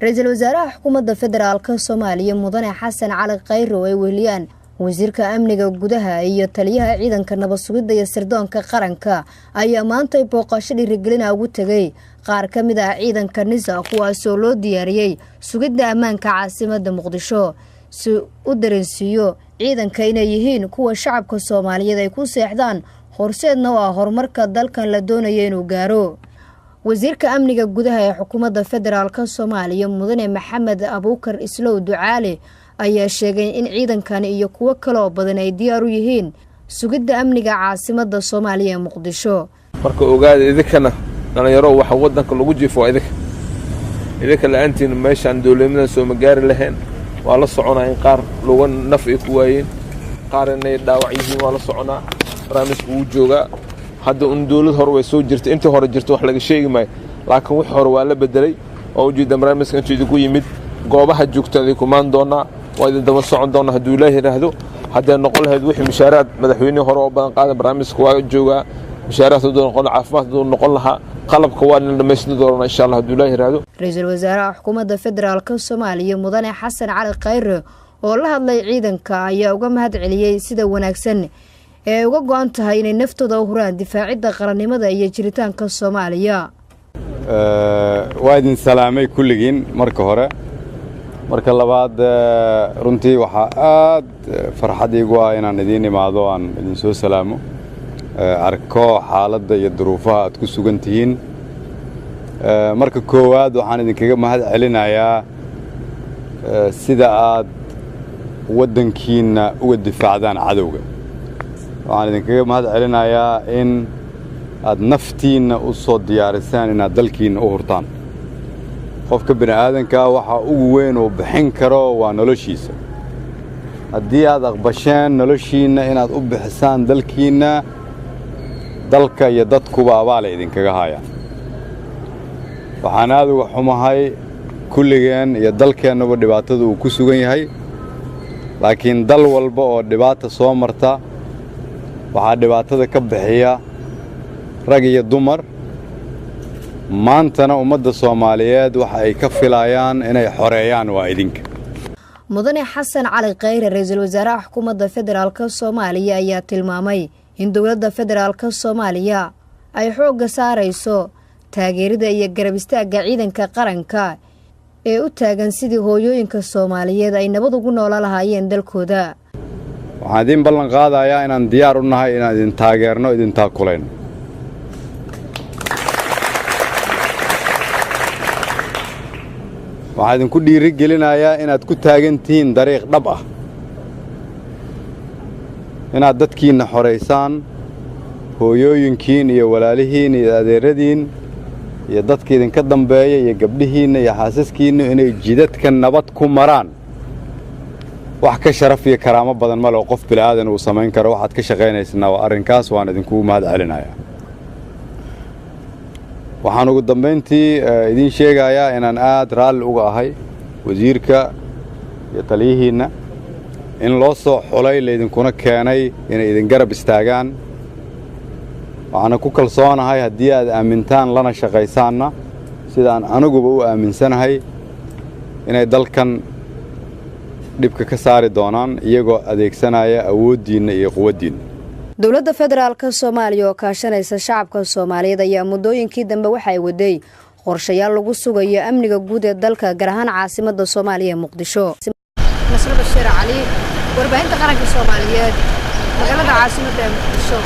ra'iisul wasaaraha xukuumadda federaalka Soomaaliya Mudane Xasan Cali Khayre oo ay weeliyaan wasiirka amniga gudaha iyo taliyaha ciidanka nabad sugidda iyo sirdoonka qaranka ayaa maanta booqasho dhiirigelin ugu tagay qaar ka mid ah ciidanka NISA kuwaas oo loo diyaariyay sugidda ammaanka caasimadda Muqdisho si u dareensiyo ciidanka inay yihiin kuwa shacabka Soomaaliyeed ay ku seexdaan horseedna waa horumarka dalkan la doonayo inuu gaaro. wasiirka amniga gudaha ee xukuumadda federaalka Soomaaliya Mudane Maxamed Abuukar Islow Ducaale ayaa sheegay in ciidankan iyo kuwa kale oo badan ay diyaar u yihiin sugidda amniga caasimadda Soomaaliya ee Muqdisho. marka ogaada idinkana dhalinyaro waxa wadanka lagu jiifo idinka la'aantiin meeshan dawladnimada soo magaari lahayn waa la soconaa in qaar looga naf ay ku waayeen qaar inay dhaawac yihiin waa la soconaa barnaamijku uu joogaa hadda dawlad hore way soo jirtay intii hore jirtay wax laga sheegi maayo laakiin wixii hore waa la bedelay oo ujeeda barnaamijka intuu idinku yimid goobaha joogtada kumaan doonaa waa idin daba socon doonaa hadduu Ilaahay yiraahdo haddii noqon lahayd wixii mushaaraad madaxweynaha hore oo badan qaadan barnaamijka waa joogaa mushaaraadka noqon caafimaad noqon lahaa qalabka waa in la dhameystir doonaa insha Allah hadduu Ilaahay yiraahdo. ra'iisul wasaaraha xukuumadda federaalka Soomaaliya Mudane Xasan Cali Khayre oo la hadlay ciidanka ayaa uga mahad celiyay sida wanaagsan ee uga go'an tahay inay naftooda u huraan difaacidda qarannimada iyo jiritaanka Soomaaliya. waa idin salaamay kulligiin marka hore marka labaad runtii waxa aad farxad iigu ah inaan idin imaado aan idin soo salaamo arko xaaladda iyo duruufaha aad ku sugan tihiin marka koowaad waxaan idinkaga mahad celinayaa sida aad waddankiina uga difaacdaan cadowga waxaan idinkaga mahad celinayaa in aad naftiina u soo diyaarisaan inaad dalkiina u hurtaan qofka bini'aadanka waxa ugu weyn oo bixin karo waa noloshiisa haddii aad aqbasheen noloshiina inaad u bixisaan dalkiina dalka iyo dadkuba abaal idinkaga hayaan waxaan aad uga xumahay kulligeen iyo dalkeennuba dhibaatada uu ku sugan yahay laakiin dal walba oo dhibaata soo marta waxaa dhibaatada ka bixiya rag iyo dumar maantana ummadda Soomaaliyeed waxa ay ka filayaan inay xoreeyaan waa idinka. Mudane Xasan Cali Khayre ra'iisul wasaaraha xukuumadda federaalka Soomaaliya ayaa tilmaamay in dawladda federaalka Soomaaliya ay xoogga saarayso taageerida iyo garab istaagga ciidanka qaranka ee u taagan sidii hooyooyinka Soomaaliyeed ay nabad ugu noolaan lahaayeen dalkooda. waxaan idin ballan qaadayaa inaan diyaar u nahay inaan idin taageerno idin taakulayno waxaan idinku dhiirigelinayaa inaad ku taagan tihiin dariiq dhab ah inaad dadkiina xoreysaan hooyooyinkiin iyo walaalihiin iyo adeeradiin iyo dadka idinka dambeeya iyo gabdhihiinna iyo xaasaskiinna inay jidadka nabad ku maraan wax ka sharaf iyo karaamo badan ma leh qof bilaadan uu samayn karo waxaad ka shaqaynaysnaa waa arrinkaas waan idinku mahad celinayaa waxaan ugu dambeyntii idin sheegayaa inaan aad raalli uga ahay wasiirka iyo taliyihiinna in loo soo xulay laydinkuna keenay inay idin garab istaagaan waxaana ku kalsoonahay haddii aad aamintaan lana shaqaysaanna sidaan aniguba u aaminsanahay inay dalkan dhibka ka saari doonaan iyagoo adeegsanaya awooddiinna iyo quwaddiinna. dawladda federaalka Soomaaliya oo kaashanaysa shacabka Soomaaliyeed ayaa muddooyinkii dambe waxay waday qorshayaal lagu sugayo amniga guud ee dalka gaar ahaan caasimadda Soomaaliya ee Muqdisho. Nasr Bashir Ali warbaahinta qaranka Soomaaliyeed magaalada caasimadda ee Muqdisho.